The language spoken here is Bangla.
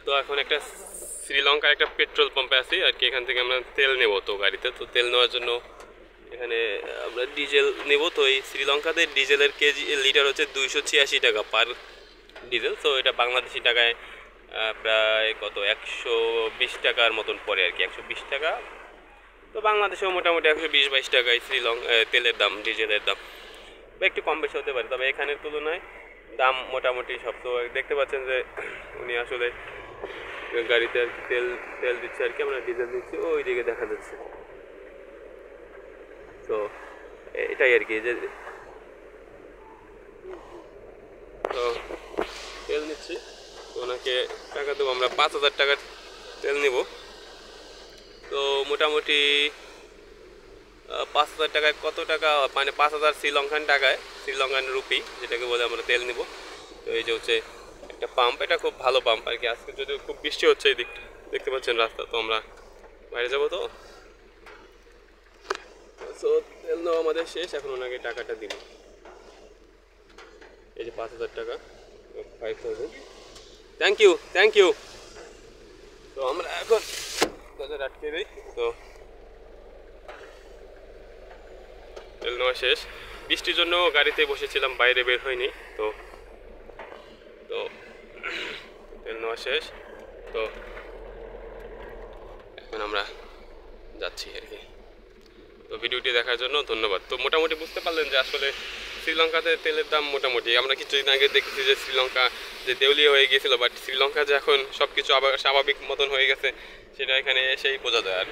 তো এখন একটা শ্রীলঙ্কার একটা পেট্রোল পাম্পে আছি আর কি। এখান থেকে আমরা তেল নেব তো গাড়িতে। তো তেল নেওয়ার জন্য এখানে আমরা ডিজেল নেব। তো এই শ্রীলঙ্কাতে ডিজেলের কেজি লিটার হচ্ছে 286 টাকা পার ডিজেল। তো এটা বাংলাদেশি টাকায় প্রায় কত 120 টাকার মতন পড়ে আর কি, 120 টাকা। তো বাংলাদেশেও মোটামুটি 120-22 টাকায় তেলের দাম, ডিজেলের দাম, বা একটু কম বেশি হতে পারে। তবে এখানের তুলনায় দাম মোটামুটি সব। তো দেখতে পাচ্ছেন যে উনি আসলে গাড়িতে আর কি তেল তেল দিচ্ছে আর কি, আমরা ডিজেল দিচ্ছি, ওই দিকে দেখা যাচ্ছে। তো এটাই আর কি যে, তো তেল নিচ্ছি। তো ওনাকে টাকা দেবো, আমরা 5,000 টাকার তেল নিব। তো মোটামুটি 5,000 টাকায় কত টাকা, মানে 5,000 শ্রীলঙ্কান টাকায়, শ্রীলঙ্কান রুপি যেটাকে বলে, আমরা তেল নিব। তো এই যে হচ্ছে একটা পাম্প, এটা খুব ভালো পাম্প আর কি। আজকে যদিও খুব বৃষ্টি হচ্ছে এই দিকটা, দেখতে পাচ্ছেন রাস্তা। তো আমরা বাইরে যাবো। তো সো তেল নেওয়া আমাদের শেষ, এখন ওনাকে টাকাটা দিব। এই যে 5,000 টাকা, 5,000। Thank you, thank you. তো আমরা এখন তাদের আটকে দিই। তো তেল নেওয়া শেষ। বৃষ্টির জন্য গাড়িতে বসেছিলাম, বাইরে বের হয়নি। তো তো তেল নেওয়া শেষ। তো এখন আমরা যাচ্ছি আর কি। তো ভিডিওটি দেখার জন্য ধন্যবাদ। তো মোটামুটি বুঝতে পারলেন যে আসলে শ্রীলঙ্কাতে তেলের দাম মোটামুটি, আমরা কিছুদিন আগে দেখেছি যে শ্রীলঙ্কা যে দেউলিয়া হয়ে গিয়েছিল, বাট শ্রীলঙ্কা যে এখন সব কিছু আবার স্বাভাবিক মতন হয়ে গেছে, সেটা এখানে এসেই বোঝা যায় আর